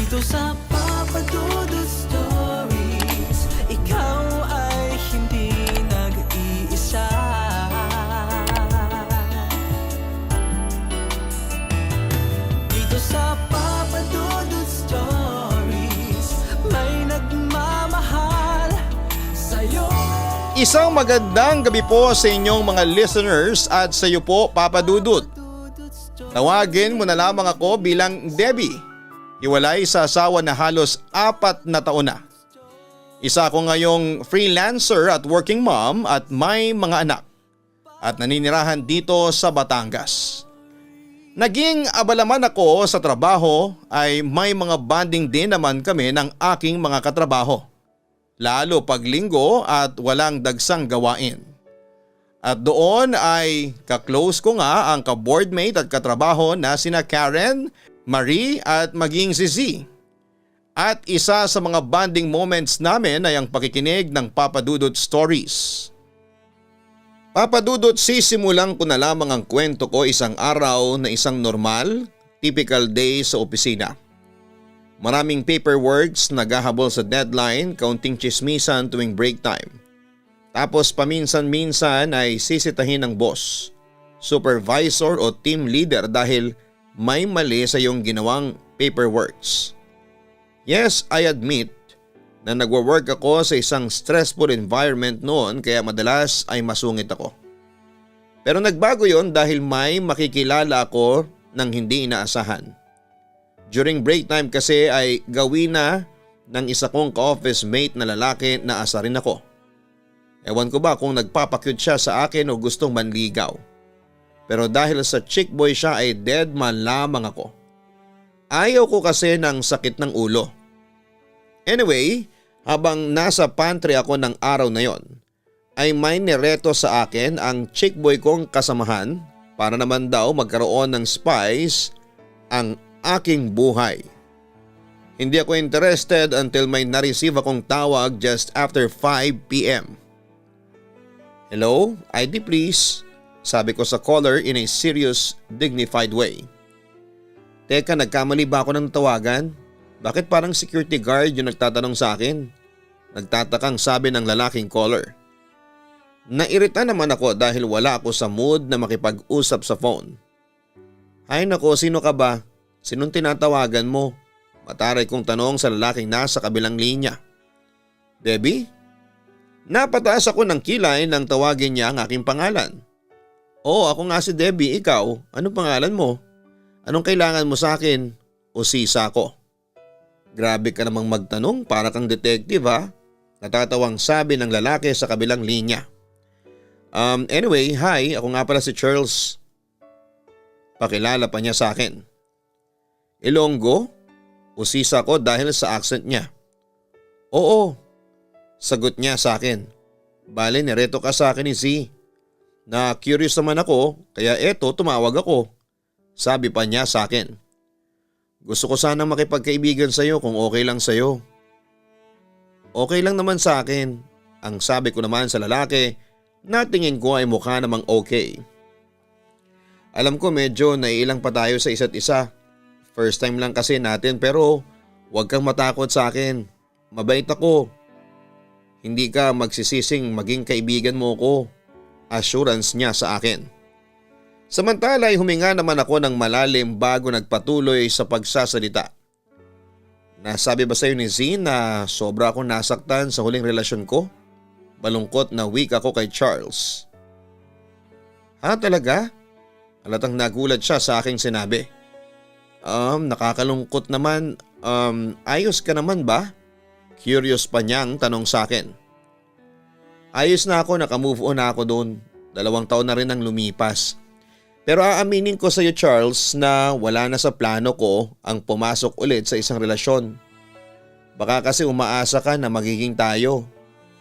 Dito sa Papa Dudut Stories, ikaw ay hindi nag-iisa. Dito sa Papa Dudut Stories, may nagmamahal sa'yo. Isang magandang gabi po sa inyong mga listeners at sa iyo po, Papa Dudut. Tawagin mo na lamang ako bilang Debbie. Hiwalay sa asawa na halos 4 na taon na. Isa ako ngayong freelancer at working mom at may mga anak. At naninirahan dito sa Batangas. Naging abalaman ako sa trabaho ay may mga bonding din naman kami ng aking mga katrabaho. Lalo pag linggo at walang dagsang gawain. At doon ay kaklose ko nga ang ka-boardmate at katrabaho na sina Karen, Marie at maging si Z. At isa sa mga bonding moments namin ay ang pakikinig ng Papa Dudut Stories. Papa Dudut, sisimulan ko na lamang ang kwento ko isang araw na isang normal, typical day sa opisina. Maraming paperworks, naghahabol sa deadline, kaunting chismisan tuwing break time. Tapos paminsan-minsan ay sisitahin ng boss, supervisor o team leader dahil may mali sa iyong ginawang paperworks. Yes, I admit na nagwo-work ako sa isang stressful environment noon kaya madalas ay masungit ako. Pero nagbago yon dahil may makikilala ako ng hindi inaasahan. During break time kasi ay gawin na ng isa kong ka-office mate na lalaki na asarin ako. Ewan ko ba kung nagpapakyut siya sa akin o gustong manligaw. Pero dahil sa chick boy siya ay dead man lamang ako. Ayaw ko kasi ng sakit ng ulo. Anyway, habang nasa pantry ako ng araw na yon, ay may nireto sa akin ang chick boy kong kasamahan para naman daw magkaroon ng spice ang aking buhay. Hindi ako interested until may na-receive akong tawag just after 5 p.m. Hello, ID please, sabi ko sa caller in a serious, dignified way. Teka, nagkamali ba ako ng tawagan? Bakit parang security guard yung nagtatanong sa akin? Nagtatakang sabi ng lalaking caller. Nairita naman ako dahil wala ako sa mood na makipag-usap sa phone. Ay nako, sino ka ba? Sinong tinatawagan mo? Mataray kong tanong sa lalaking nasa kabilang linya. Debbie? Napataas ako ng kilay nang tawagin niya ang aking pangalan. Oo, ako nga si Debbie, ikaw. Anong pangalan mo? Anong kailangan mo sa akin? O sisa ko? Grabe ka namang magtanong, para kang detective ha? Natatawang sabi ng lalaki sa kabilang linya. Anyway, hi, ako nga pala si Charles. Pakilala pa niya sa akin. Ilonggo? O sisa ko dahil sa accent niya. Oo. Sagot niya sa akin. Bale, nireto ka sa akin ni Z. Na curious naman ako kaya eto tumawag ako. Sabi pa niya sa akin. Gusto ko sanang makipagkaibigan sa iyo kung okay lang sa iyo. Okay lang naman sa akin. Ang sabi ko naman sa lalaki na tingin ko ay mukha namang okay. Alam ko medyo naiilang pa tayo sa isa't isa. First time lang kasi natin pero huwag kang matakot sa akin. Mabait ako. Hindi ka magsisising maging kaibigan mo ko. Assurance niya sa akin. Samantala ay huminga naman ako ng malalim bago nagpatuloy sa pagsasalita. Nasabi ba sa iyo ni Z na sobra akong nasaktan sa huling relasyon ko? Malungkot na weak ako kay Charles. Ha, talaga? Halatang nagulat siya sa aking sinabi. Nakakalungkot naman. Ayos ka naman ba? Curious pa niyang tanong sa akin. Ayos na ako, nakamove on na ako doon. 2 taon na rin ang lumipas. Pero aaminin ko sa iyo Charles na wala na sa plano ko ang pumasok ulit sa isang relasyon. Baka kasi umaasa ka na magiging tayo.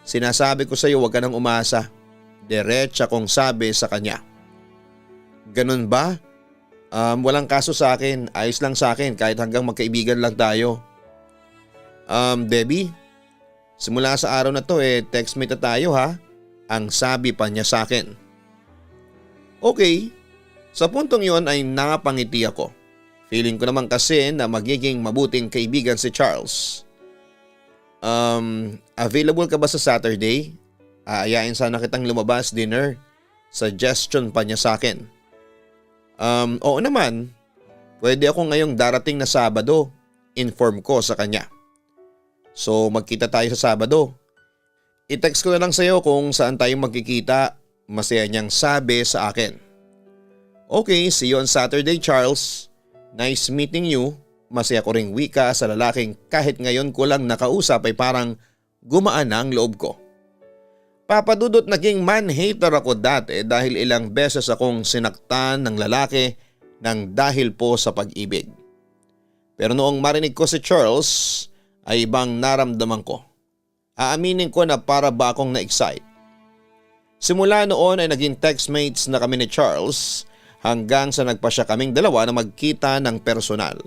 Sinasabi ko sa iyo huwag ka nang umasa. Diretsa kong sabi sa kanya. Ganun ba? Walang kaso sa akin, ayos lang sa akin kahit hanggang magkaibigan lang tayo. Debbie, simula sa araw na to textmate na tayo ha? Ang sabi pa niya sa akin. Okay, sa puntong yon ay napangiti ako. Feeling ko naman kasi na magiging mabuting kaibigan si Charles. Available ka ba sa Saturday? Aayain sana kitang lumabas dinner. Suggestion pa niya sa akin. Oo naman. Pwede ako ngayong darating na Sabado. Inform ko sa kanya. So magkita tayo sa Sabado. I-text ko na lang sa'yo kung saan tayo magkikita. Masaya niyang sabi sa akin. Okay, see you on Saturday, Charles. Nice meeting you. Masaya ko ring wika sa lalaking kahit ngayon ko lang nakausap ay parang gumaan na ang loob ko. Papadudot naging man-hater ako dati dahil ilang beses akong sinaktan ng lalaki ng dahil po sa pag-ibig. Pero noong marinig ko si Charles ay ibang naramdaman ko. Aaminin ko na para ba akong na-excite. Simula noon ay naging textmates na kami ni Charles hanggang sa nagpasya kaming dalawa na magkita ng personal.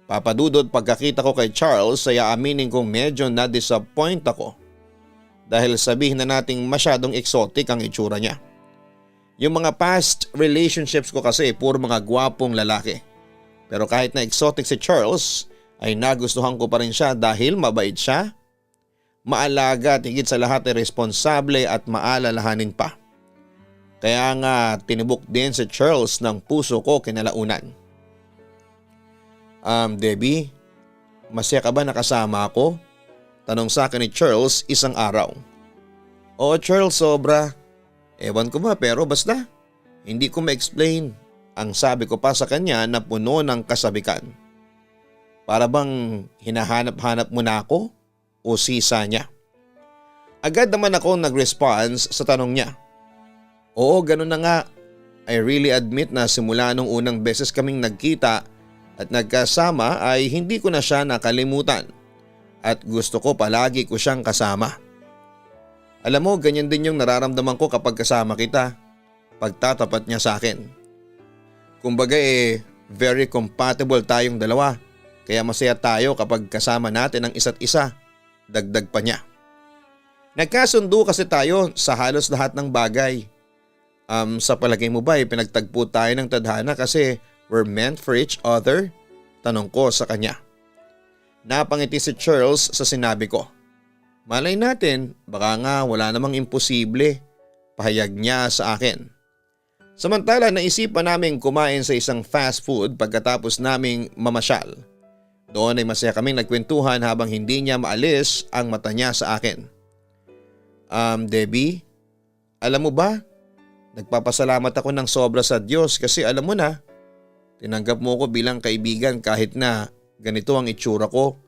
Papadudod pagkakita ko kay Charles ay aaminin kong medyo na-disappoint ako dahil sabihin na nating masyadong exotic ang itsura niya. Yung mga past relationships ko kasi puro mga gwapong lalaki. Pero kahit na exotic si Charles ay nagustuhan ko pa rin siya dahil mabait siya, maalaga at higit sa lahat ay responsable at maalalahanin pa. Kaya nga tinubok din si Charles ng puso ko kinalaunan. Debbie, masaya ka ba nakasama ako? Tanong sa akin ni Charles isang araw. Oo Charles, sobra. Ewan ko ba pero basta. Hindi ko ma-explain. Ang sabi ko pa sa kanya na puno ng kasabikan. Para bang hinahanap-hanap mo na ako o sisa niya? Agad naman ako nag-response sa tanong niya. Oo, ganun na nga. I really admit na simula nung unang beses kaming nagkita at nagkasama ay hindi ko na siya nakalimutan at gusto ko palagi ko siyang kasama. Alam mo, ganyan din yung nararamdaman ko kapag kasama kita. Pagtatapat niya sa akin. Kumbaga very compatible tayong dalawa kaya masaya tayo kapag kasama natin ang isa't isa. Dagdag pa niya. Nagkasundo kasi tayo sa halos lahat ng bagay. Sa palagay mo ba pinagtagpo tayo ng tadhana kasi we're meant for each other? Tanong ko sa kanya. Napangiti si Charles sa sinabi ko. Malay natin, baka nga wala namang imposible. Pahayag niya sa akin. Samantala naisipan naming kumain sa isang fast food pagkatapos naming mamasyal. Doon ay masaya kaming nagkwentuhan habang hindi niya maalis ang mata niya sa akin. Debbie, alam mo ba? Nagpapasalamat ako ng sobra sa Diyos kasi alam mo na, tinanggap mo ko bilang kaibigan kahit na ganito ang itsura ko.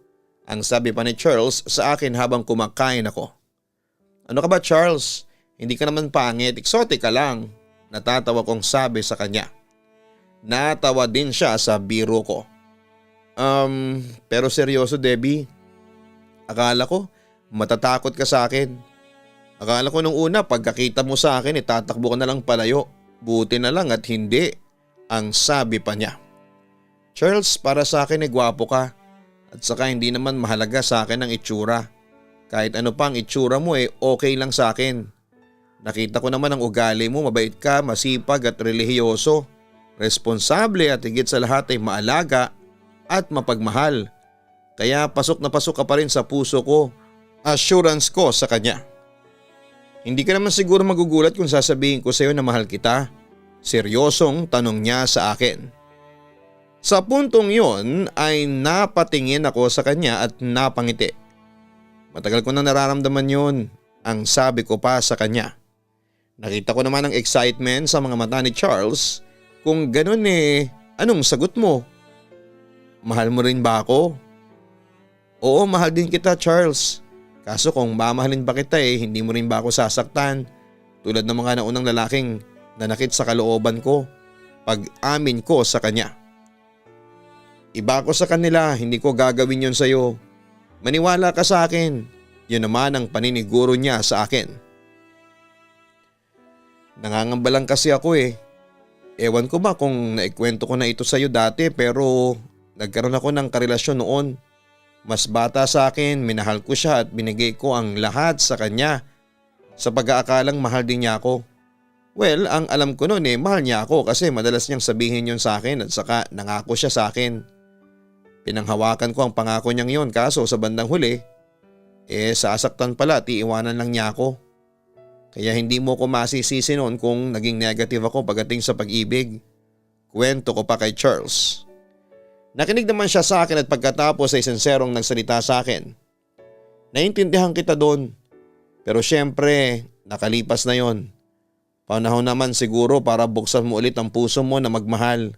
Ang sabi pa ni Charles sa akin habang kumakain ako. Ano ka ba Charles? Hindi ka naman pangit, exotic ka lang. Natatawa kong sabi sa kanya. Natawa din siya sa biro ko. Pero seryoso Debbie. Akala ko matatakot ka sa akin. Akala ko nung una pagkakita mo sa akin tatakbo ka na lang palayo. Buti na lang at hindi. Ang sabi pa niya. Charles, para sa akin gwapo ka. At saka hindi naman mahalaga sa akin ang itsura. Kahit ano pa ang itsura mo okay lang sa akin. Nakita ko naman ang ugali mo, mabait ka, masipag at relihiyoso. Responsable at higit sa lahat ay maalaga at mapagmahal. Kaya pasok na pasok ka pa rin sa puso ko. Assurance ko sa kanya. Hindi ka naman siguro magugulat kung sasabihin ko sa iyo na mahal kita. Seryosong tanong niya sa akin. Sa puntong yon ay napatingin ako sa kanya at napangiti. Matagal ko nang nararamdaman yon, ang sabi ko pa sa kanya. Nakita ko naman ang excitement sa mga mata ni Charles. Kung ganun anong sagot mo? Mahal mo rin ba ako? Oo, mahal din kita Charles. Kaso kung mamahalin ba kita hindi mo rin ba ako sasaktan? Tulad ng mga naunang lalaking nanakit sa kalooban ko. Pag-amin ko sa kanya. Iba ako sa kanila, hindi ko gagawin yon sa'yo. Maniwala ka sa akin. Yun naman ang paniniguro niya sa akin. Nangangamba lang kasi ako Ewan ko ba kung naikwento ko na ito sa'yo dati pero nagkaroon ako ng karelasyon noon. Mas bata sa akin, minahal ko siya at binigay ko ang lahat sa kanya sa pag-aakalang mahal din niya ako. Well, ang alam ko noon mahal niya ako kasi madalas niyang sabihin yun sa akin at saka nangako siya sa akin. Pinanghawakan ko ang pangako niyang yun kaso sa bandang huli, sasaktan pala at iiwanan lang niya ako. Kaya hindi mo ko masisisi noon kung naging negative ako pagdating sa pag-ibig. Kwento ko pa kay Charles. Nakinig naman siya sa akin at pagkatapos ay sinserong nagsalita sa akin. Naintindihan kita doon. Pero syempre, nakalipas na yon. Panahon naman siguro para buksan mo ulit ang puso mo na magmahal.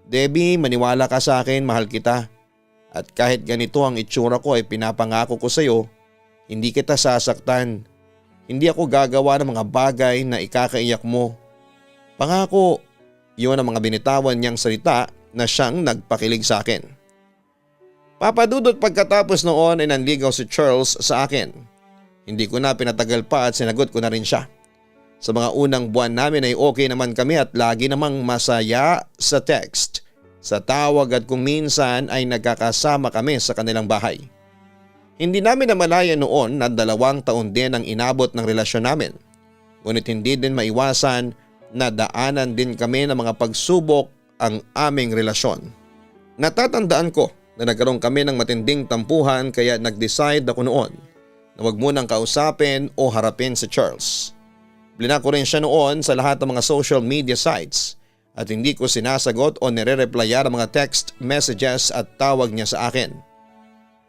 Debbie, maniwala ka sa akin, mahal kita. At kahit ganito ang itsura ko ay pinapangako ko sa iyo, hindi kita sasaktan. Hindi ako gagawa ng mga bagay na ikakaiyak mo. Pangako, yun ang mga binitawan niyang salita na siyang nagpakilig sa akin. Papadudot pagkatapos noon ay nanligaw si Charles sa akin. Hindi ko na pinatagal pa at sinagot ko na rin siya. Sa mga unang buwan namin ay okay naman kami at lagi namang masaya sa text, sa tawag at kung minsan ay nagkakasama kami sa kanilang bahay. Hindi namin namalayan noon na 2 taon din ang inabot ng relasyon namin. Ngunit hindi din maiwasan na daanan din kami ng mga pagsubok ang aming relasyon. Natatandaan ko na nagkaroon kami ng matinding tampuhan kaya nag-decide ako noon na wag munang kausapin o harapin si Charles. Blinako rin siya noon sa lahat ng mga social media sites at hindi ko sinasagot o nire-replyan ang mga text messages at tawag niya sa akin.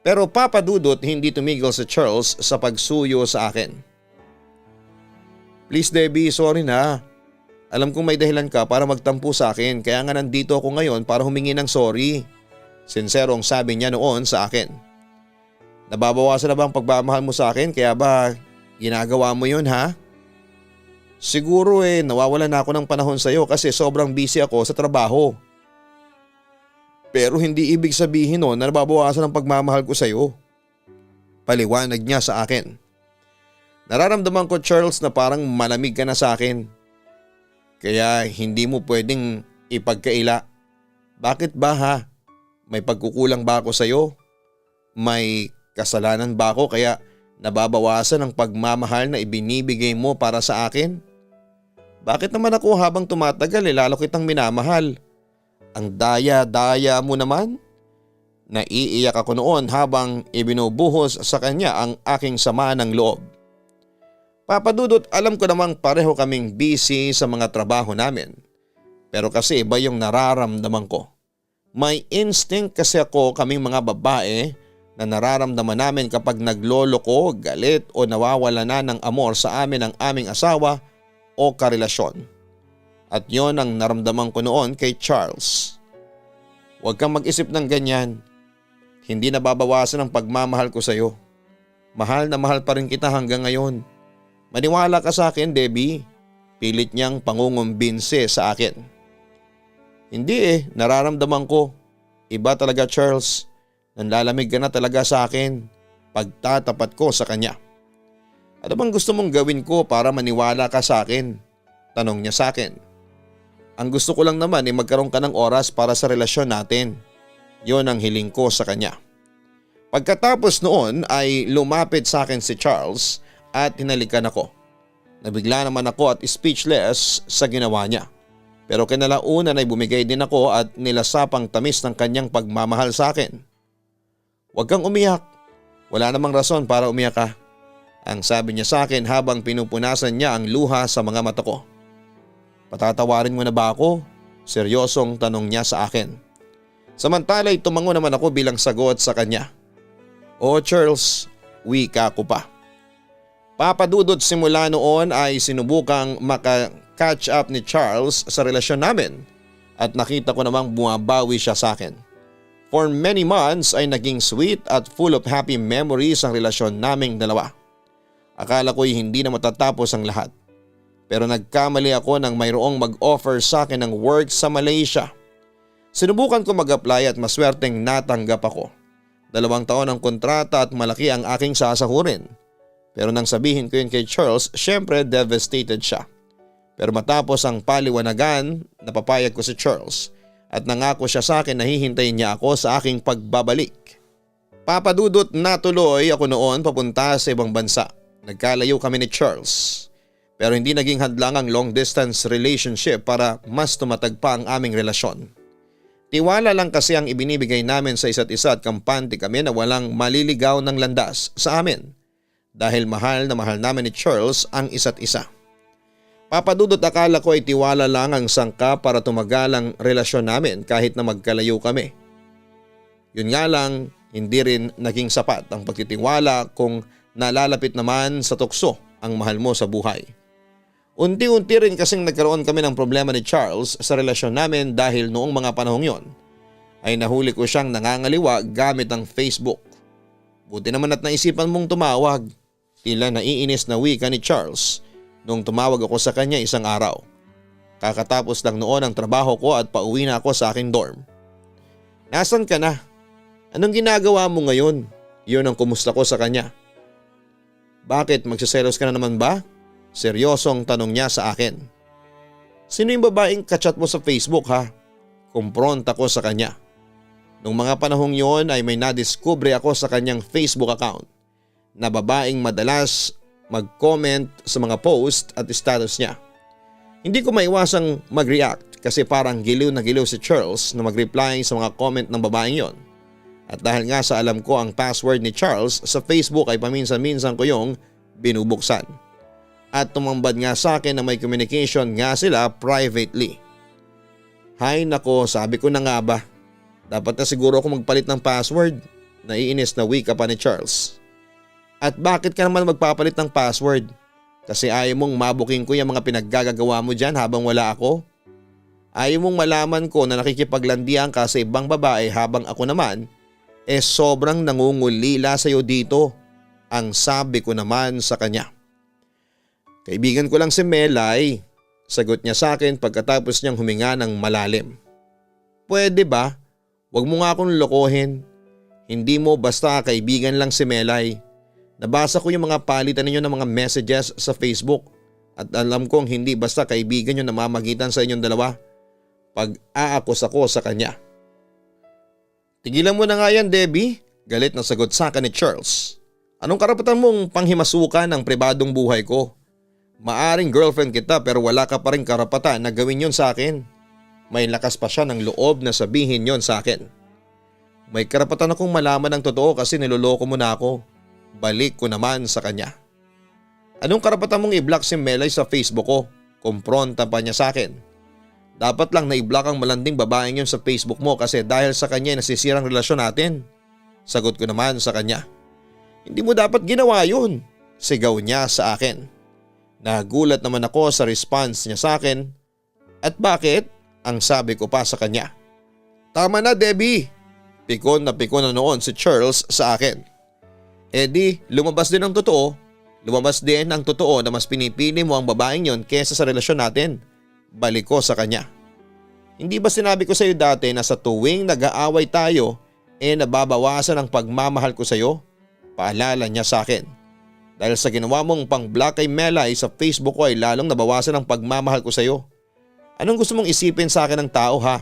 Pero papadudot hindi tumigil si Charles sa pagsuyo sa akin. Please Debbie, sorry na. Alam kong may dahilan ka para magtampo sa akin kaya nga nandito ako ngayon para humingi ng sorry. Sinserong sabi niya noon sa akin. Nababawasan na ba ang pagmamahal mo sa akin kaya ba ginagawa mo yun ha? Siguro nawawala na ako ng panahon sa iyo kasi sobrang busy ako sa trabaho. Pero hindi ibig sabihin na nababawasan ang pagmamahal ko sa iyo. Paliwanag niya sa akin. Nararamdaman ko Charles na parang malamig ka na sa akin. Kaya hindi mo pwedeng ipagkaila. Bakit ba ha? May pagkukulang ba ako sa iyo? May kasalanan ba ako kaya nababawasan ang pagmamahal na ibinibigay mo para sa akin? Bakit naman ako habang tumatagal lalo kitang minamahal? Ang daya-daya mo naman? Naiiyak ako noon habang ibinubuhos sa kanya ang aking sama ng loob. Papadudot alam ko namang pareho kaming busy sa mga trabaho namin. Pero kasi iba yung nararamdaman ko. May instinct kasi ako kaming mga babae na nararamdaman namin kapag nagloloko, galit o nawawala na ng amor sa amin ang aming asawa o karelasyon. At yon ang naramdaman ko noon kay Charles. Huwag kang mag-isip ng ganyan. Hindi nababawasan ang pagmamahal ko sa iyo. Mahal na mahal pa rin kita hanggang ngayon. Maniwala ka sa akin, Debbie. Pilit niyang pangungumbinse sa akin. Hindi nararamdaman ko. Iba talaga Charles. Nanlalamig ka na talaga sa akin. Pagtatapat ko sa kanya. Ano bang gusto mong gawin ko para maniwala ka sa akin? Tanong niya sa akin. Ang gusto ko lang naman magkaroon ka ng oras para sa relasyon natin. Yon ang hiling ko sa kanya. Pagkatapos noon ay lumapit sa akin si Charles at hinalikan ako. Nabigla naman ako at speechless sa ginawa niya. Pero kinalaunan ay bumigay din ako at nilasapang tamis ng kanyang pagmamahal sa akin. Huwag kang umiyak. Wala namang rason para umiyak ka. Ang sabi niya sa akin habang pinupunasan niya ang luha sa mga mata ko. Patatawarin mo na ba ako? Seryosong tanong niya sa akin. Samantala'y tumango naman ako bilang sagot sa kanya. Oh Charles, wika ko pa. Papadudot simula noon ay sinubukang maka-catch up ni Charles sa relasyon namin at nakita ko namang bumabawi siya sa akin. For many months ay naging sweet at full of happy memories ang relasyon naming dalawa. Akala ko'y hindi na matatapos ang lahat. Pero nagkamali ako nang mayroong mag-offer sa akin ng work sa Malaysia. Sinubukan ko mag-apply at maswerteng natanggap ako. 2 taon ang kontrata at malaki ang aking sasahurin. Pero nang sabihin ko yun kay Charles, syempre devastated siya. Pero matapos ang paliwanagan, napapayag ko si Charles at nangako siya sa akin na hihintayin niya ako sa aking pagbabalik. Papadudot natuloy ako noon papunta sa ibang bansa. Nagkalayo kami ni Charles. Pero hindi naging hadlang ang long distance relationship para mas tumatag pa ang aming relasyon. Tiwala lang kasi ang ibinibigay namin sa isa't isa at kampante kami na walang maliligaw ng landas sa amin dahil mahal na mahal namin ni Charles ang isa't isa. Papadudot, akala ko ay tiwala lang ang sangka para tumagal ang relasyon namin kahit na magkalayo kami. Yun nga lang, hindi rin naging sapat ang pagtitiwala kung nalalapit naman sa tukso ang mahal mo sa buhay. Unti-unti rin kasing nagkaroon kami ng problema ni Charles sa relasyon namin dahil noong mga panahong yon ay nahuli ko siyang nangangaliwa gamit ang Facebook. Buti naman at naisipan mong tumawag. Tila naiinis na wika ni Charles nung tumawag ako sa kanya isang araw. Kakatapos lang noon ang trabaho ko at pauwi na ako sa aking dorm. Nasaan ka na? Anong ginagawa mo ngayon? Yun ang kumusta ko sa kanya. Bakit, magsiselos ka na naman ba? Seryosong tanong niya sa akin. Sino yung babaeng kachat mo sa Facebook ha? Kumpronta ko sa kanya. Nung mga panahong yon ay may nadiskubre ako sa kanyang Facebook account na babaeng madalas mag-comment sa mga post at status niya. Hindi ko maiwasang mag-react kasi parang giliw na giliw si Charles na mag-reply sa mga comment ng babaeng yon. At dahil nga sa alam ko ang password ni Charles sa Facebook ay paminsan-minsan ko yung binubuksan. At tumambad nga sa akin na may communication nga sila privately. Hay nako, sabi ko na nga ba. Dapat na siguro ako magpalit ng password. Naiinis na wika pa ni Charles. At bakit ka naman magpapalit ng password? Kasi ayaw mong mabuking ko yung mga pinaggagawa mo dyan habang wala ako? Ayaw mong malaman ko na nakikipaglandian ka sa ibang babae habang ako naman sobrang nangungulila sa iyo dito, ang sabi ko naman sa kanya. Kaibigan ko lang si Melay, sagot niya sa akin pagkatapos niyang huminga ng malalim. Pwede ba? Huwag mo nga akong lokohin. Hindi mo basta kaibigan lang si Melay. Nabasa ko yung mga palitan ninyo ng mga messages sa Facebook at alam kong hindi basta kaibigan yung namamagitan sa inyong dalawa. Pag-aakos ako sa kanya. Tigilan mo na nga yan, Debbie. Galit na sagot sa akin ni Charles. Anong karapatan mong panghimasukan ng pribadong buhay ko? Maaring girlfriend kita pero wala ka pa rin karapatan na gawin yon sa akin. May lakas pa siya ng loob na sabihin yon sa akin. May karapatan akong malaman ng totoo kasi niloloko mo na ako. Balik ko naman sa kanya. Anong karapatan mong i-block si Melay sa Facebook ko? Kumpronta pa niya sa akin. Dapat lang na i-block ang malanding babaeng yun sa Facebook mo kasi dahil sa kanya nasisirang relasyon natin. Sagot ko naman sa kanya. Hindi mo dapat ginawa yun. Sigaw niya sa akin. Nagulat naman ako sa response niya sa akin. At bakit? Ang sabi ko pa sa kanya. Tama na, Debbie. Pikon na noon si Charles sa akin. Di, lumabas din ang totoo. Lumabas din ang totoo na mas pinipili mo ang babaeng yon kesa sa relasyon natin. Balik ko sa kanya. Hindi ba sinabi ko sa iyo dati na sa tuwing nag-aaway tayo nababawasan ang pagmamahal ko sa iyo? Paalala niya sa akin. Dahil sa ginawa mong pang-block kay Melay sa Facebook ko ay lalong nabawasan ang pagmamahal ko sa iyo. Anong gusto mong isipin sa akin ng tao ha?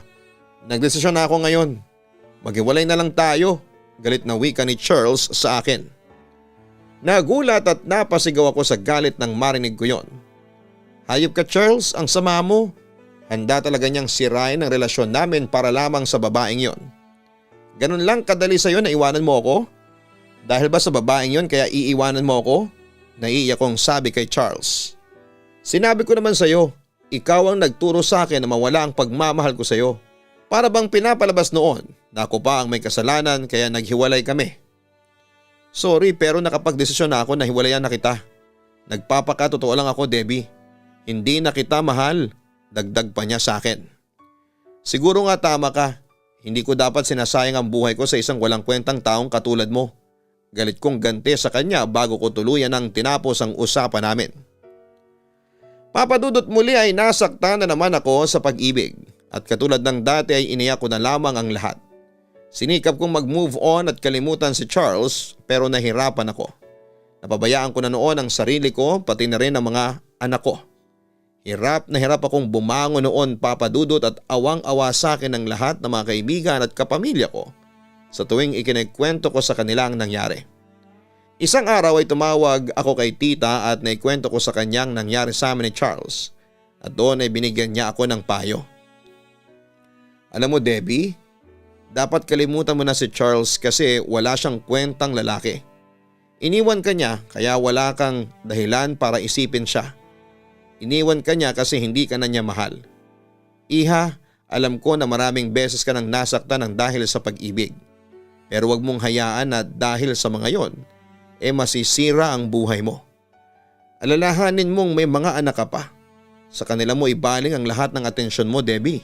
Nagdesisyon na ako ngayon. Maghiwalay na lang tayo. Galit na wika ni Charles sa akin. Nagulat at napasigaw ako sa galit nang marinig ko yon. Hayop ka Charles, ang sama mo. Handa talaga niyang sirain ang relasyon namin para lamang sa babaeng yon. Ganun lang kadali sa iyo na iwanan mo ako? Dahil ba sa babaeng yon kaya iiwanan mo ako? Naiiyak kong sabi kay Charles. Sinabi ko naman sa iyo, ikaw ang nagturo sa akin na mawala ang pagmamahal ko sa iyo. Para bang pinapalabas noon na ako pa ang may kasalanan kaya naghiwalay kami. Sorry pero nakapagdesisyon na ako na hiwalayan na kita. Nagpapakatotoo lang ako, Debbie. Hindi na kita mahal, dagdag pa niya sa akin. Siguro nga tama ka, hindi ko dapat sinasayang ang buhay ko sa isang walang kwentang taong katulad mo. Galit kong ganti sa kanya bago ko tuluyan ang tinapos ang usapan namin. Papadudot muli ay nasaktan na naman ako sa pag-ibig at katulad ng dati ay iniyak ko na lamang ang lahat. Sinikap kong mag-move on at kalimutan si Charles pero nahirapan ako. Napabayaan ko na noon ang sarili ko pati na rin ang mga anak ko. Hirap na hirap akong bumangon noon, Papadudot, at awang-awa sa akin ng lahat ng mga kaibigan at kapamilya ko sa tuwing ikinikwento ko sa kanila ang nangyari. Isang araw ay tumawag ako kay tita at naikwento ko sa kanyang nangyari sa amin ni Charles at doon ay binigyan niya ako ng payo. Alam mo Debbie, dapat kalimutan mo na si Charles kasi wala siyang kwentang lalaki. Iniwan ka niya kaya wala kang dahilan para isipin siya. Iniwan ka niya kasi hindi ka na niya mahal. Iha, alam ko na maraming beses ka nang nasaktan ng dahil sa pag-ibig. Pero wag mong hayaan na dahil sa mga yon, masisira ang buhay mo. Alalahanin mong may mga anak ka pa. Sa kanila mo ibaling ang lahat ng atensyon mo, Debbie.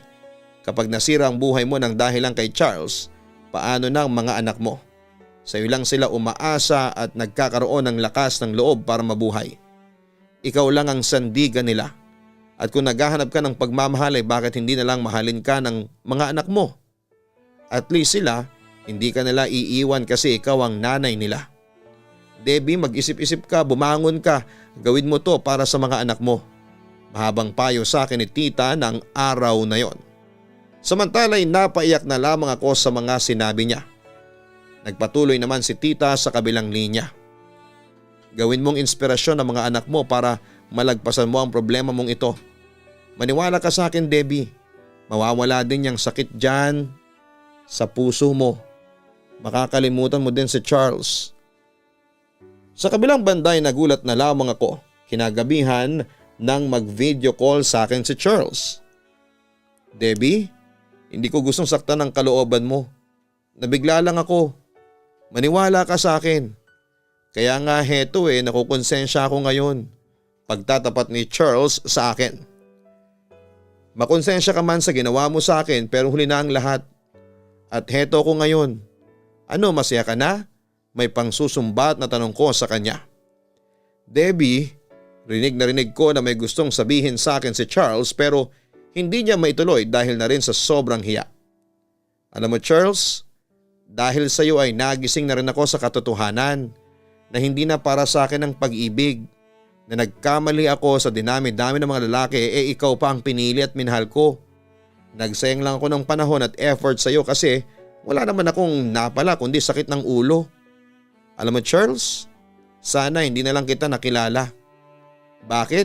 Kapag nasira ang buhay mo ng dahil lang kay Charles, paano na ang mga anak mo? Sa iyo lang sila umaasa at nagkakaroon ng lakas ng loob para mabuhay. Ikaw lang ang sandigan nila. At kung naghahanap ka ng pagmamahal ay bakit hindi na lang mahalin ka ng mga anak mo? At least sila, hindi ka nila iiwan kasi ikaw ang nanay nila. Debbie, mag-isip-isip ka, bumangon ka, gawin mo to para sa mga anak mo. Mahabang payo sa akin ni tita ng araw na yon. Samantala'y napaiyak na lamang ako sa mga sinabi niya. Nagpatuloy naman si tita sa kabilang linya. Gawin mong inspirasyon ang mga anak mo para malagpasan mo ang problema mong ito. Maniwala ka sa akin, Debbie. Mawawala din yung sakit dyan sa puso mo. Makakalimutan mo din si Charles. Sa kabilang banda ay nagulat na lamang ako kinagabihan nang mag-video call sa akin si Charles. Debbie, hindi ko gustong saktan ang kalooban mo. Nabigla lang ako. Maniwala ka sa akin. Kaya nga heto nakukonsensya ako ngayon. Pagtatapat ni Charles sa akin. Makonsensya ka man sa ginawa mo sa akin pero huli na ang lahat. At heto ko ngayon. Ano, masaya ka na? May pangsusumbat na tanong ko sa kanya. Debbie, rinig ko na may gustong sabihin sa akin si Charles pero hindi niya maituloy dahil na rin sa sobrang hiya. Alam mo Charles, dahil sa iyo ay nagising na rin ako sa katotohanan na hindi na para sa akin ang pag-ibig. Na nagkamali ako sa dinami-dami ng mga lalaki ikaw pa ang pinili at minahal ko. Nagsayang lang ako ng panahon at effort sa iyo kasi wala naman akong napala kundi sakit ng ulo. Alam mo Charles, sana hindi na lang kita nakilala. Bakit?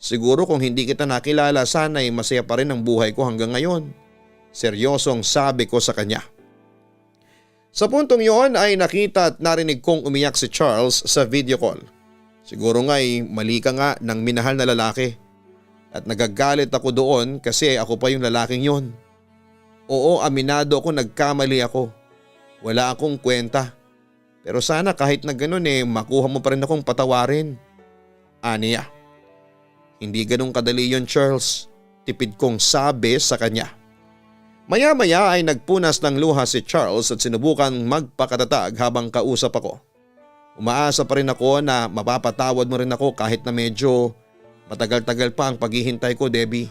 Siguro kung hindi kita nakilala sana ay masaya pa rin ang buhay ko hanggang ngayon. Seryosong sabi ko sa kanya. Sa puntong yon ay nakita at narinig kong umiyak si Charles sa video call. Siguro nga ay mali ka nga ng minahal na lalaki. At nagagalit ako doon kasi ako pa yung lalaking yon. Oo, aminado ako, nagkamali ako. Wala akong kwenta. Pero sana kahit na ganun makuha mo pa rin akong patawarin. Aniya. Hindi ganun kadali yon Charles, tipid kong sabi sa kanya. Maya-maya ay nagpunas ng luha si Charles at sinubukan magpakatatag habang kausap ako. Umaasa pa rin ako na mapapatawad mo rin ako kahit na medyo matagal-tagal pa ang paghihintay ko, Debbie.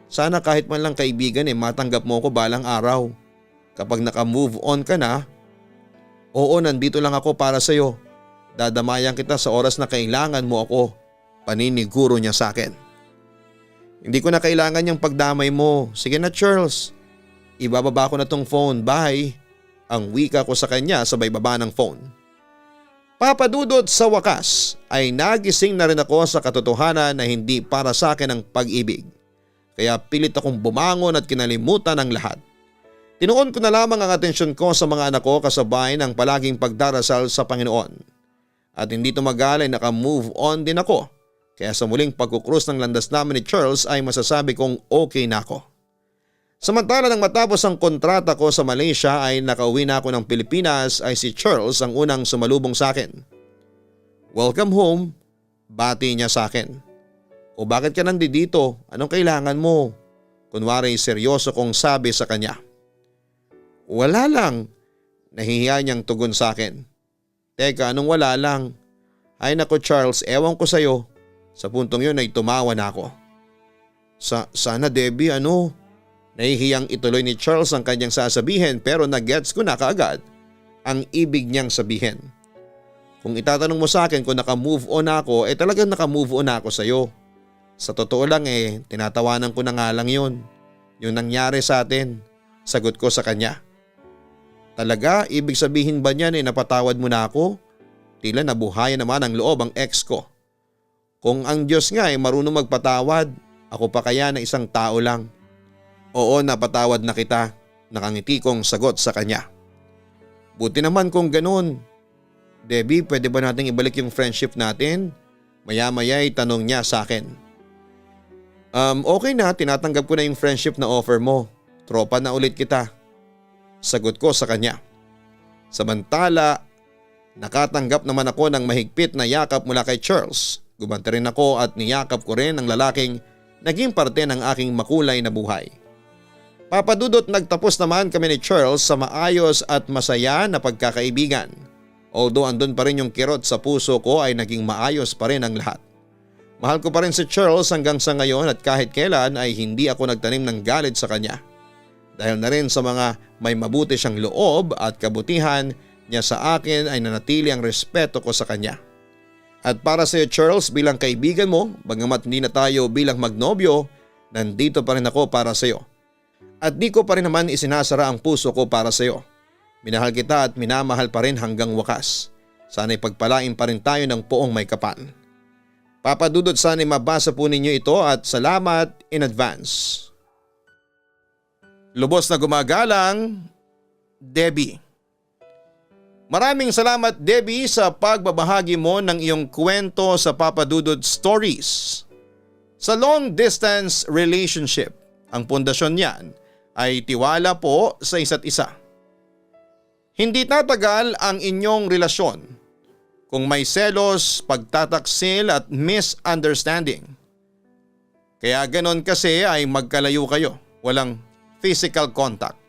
Sana kahit man lang kaibigan matanggap mo ko balang araw. Kapag naka-move on ka na, oo, nandito lang ako para sa iyo. Dadamayan kita sa oras na kailangan mo ako. Paniniguro niya sa akin. Hindi ko na kailangan yung pagdamay mo. Sige na Charles. Ibababa ko na tong phone. Bye. Ang wika ko sa kanya sabay baba ng phone. Papadudod sa wakas ay nagising na rin ako sa katotohanan na hindi para sa akin ang pag-ibig. Kaya pilit akong bumangon at kinalimutan ang lahat. Tinuon ko na lamang ang atensyon ko sa mga anak ko kasabay ng palaging pagdarasal sa Panginoon. At hindi tumagal ay naka-move on din ako. Kaya sa muling pagkukrus ng landas namin ni Charles ay masasabi kong okay na ako. Samantala nang matapos ang kontrata ko sa Malaysia ay nakauwi na ako ng Pilipinas ay si Charles ang unang sumalubong sa akin. Welcome home, bati niya sa akin. O bakit ka nandito? Anong kailangan mo? Kunwari seryoso kong sabi sa kanya. Wala lang, nahihiya niyang tugon sa akin. Teka, anong wala lang? Ay nako Charles, ewan ko sa'yo. Sa puntong yun ay tumawa na ako. Sana Debbie Nahihiyang ituloy ni Charles ang kanyang sasabihin pero nagets ko na kaagad ang ibig niyang sabihin. Kung itatanong mo sa akin kung naka-move on ako talagang naka-move on ako sa'yo. Sa totoo lang tinatawanan ko na nga lang yun. Yung nangyari sa atin, sagot ko sa kanya. Talaga, ibig sabihin ba niyan napatawad mo na ako? Tila nabuhayan naman ang loob ang ex ko. Kung ang Diyos nga ay marunong magpatawad, ako pa kaya na isang tao lang? Oo, napatawad na kita, nakangiti kong sagot sa kanya. Buti naman kung ganun. Debbie, pwede ba nating ibalik yung friendship natin? Maya-maya ay tanong niya sa akin. Okay na, tinatanggap ko na yung friendship na offer mo. Tropa na ulit kita. Sagot ko sa kanya. Samantala, nakatanggap naman ako ng mahigpit na yakap mula kay Charles. Gumante rin ako at niyakap ko rin ang lalaking naging parte ng aking makulay na buhay. Papadudot, nagtapos naman kami ni Charles sa maayos at masaya na pagkakaibigan. Although andun pa rin yung kirot sa puso ko ay naging maayos pa rin ang lahat. Mahal ko pa rin si Charles hanggang sa ngayon at kahit kailan ay hindi ako nagtanim ng galit sa kanya. Dahil na rin sa mga may mabuti siyang loob at kabutihan niya sa akin ay nanatili ang respeto ko sa kanya. At para sa iyo Charles, bilang kaibigan mo, bagamat hindi na tayo bilang magnobyo, nandito pa rin ako para sa iyo. At di ko pa rin naman isinasara ang puso ko para sa iyo. Minahal kita at minamahal pa rin hanggang wakas. Sana'y pagpalain pa rin tayo ng poong may kapal. Papadudot, sana'y mabasa po ninyo ito at salamat in advance. Lubos na gumagalang, Debbie. Maraming salamat Debbie sa pagbabahagi mo ng iyong kwento sa Papadudod Stories. Sa long distance relationship, ang pundasyon niyan ay tiwala po sa isa't isa. Hindi tatagal ang inyong relasyon kung may selos, pagtataksil at misunderstanding. Kaya ganon kasi ay magkalayo kayo, walang physical contact.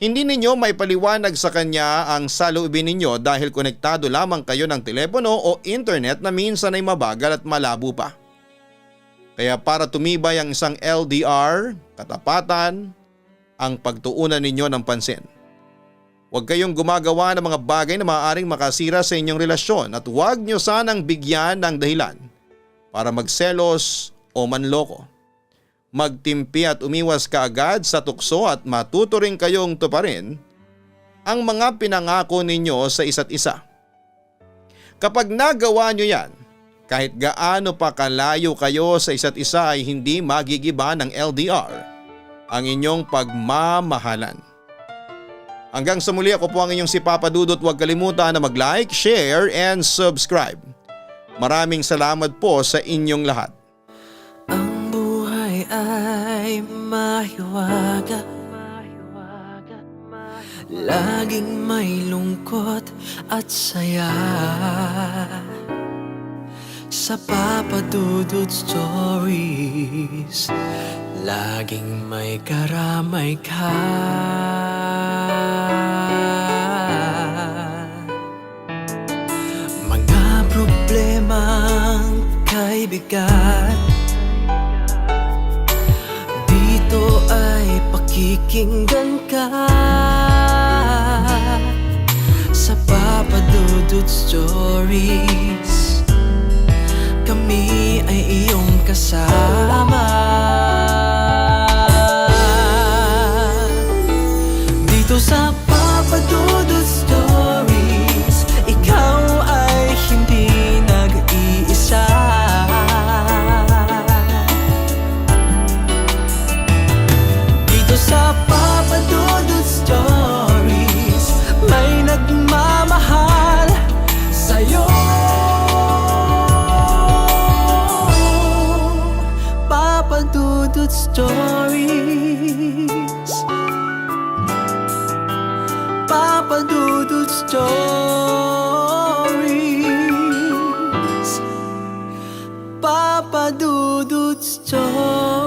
Hindi ninyo may paliwanag sa kanya ang saloobin ninyo dahil konektado lamang kayo ng telepono o internet na minsan ay mabagal at malabo pa. Kaya para tumibay ang isang LDR, katapatan, ang pagtuunan ninyo ng pansin. Huwag kayong gumagawa ng mga bagay na maaaring makasira sa inyong relasyon at huwag nyo sanang bigyan ng dahilan para magselos o manloko. Magtimpi at umiwas kaagad sa tukso at matuto rin kayong tuparin ang mga pinangako ninyo sa isa't isa. Kapag nagawa nyo yan, kahit gaano pa kalayo kayo sa isa't isa ay hindi magigiba ng LDR ang inyong pagmamahalan. Hanggang sa muli, ako po ang inyong si Papa Dudut. Huwag kalimutan na mag-like, share and subscribe. Maraming salamat po sa inyong lahat. Ang buhay ay mahiwaga, laging may lungkot at saya. Sa Papa Dudut Stories, laging may karamay ka. Mga problemang kay bigat, dito ay pakikinggan ka. Sa Papa Dudut Stories, kami ay iyong kasama. Dito sa Papa Dudut Stories, ikaw ay hindi nag-iisa. Dito sa Papa Dudut Stories, may nagmamahal sa'yo. Papa Dudut Stories, Papa Dudut Stories, Papa Dudut Stories.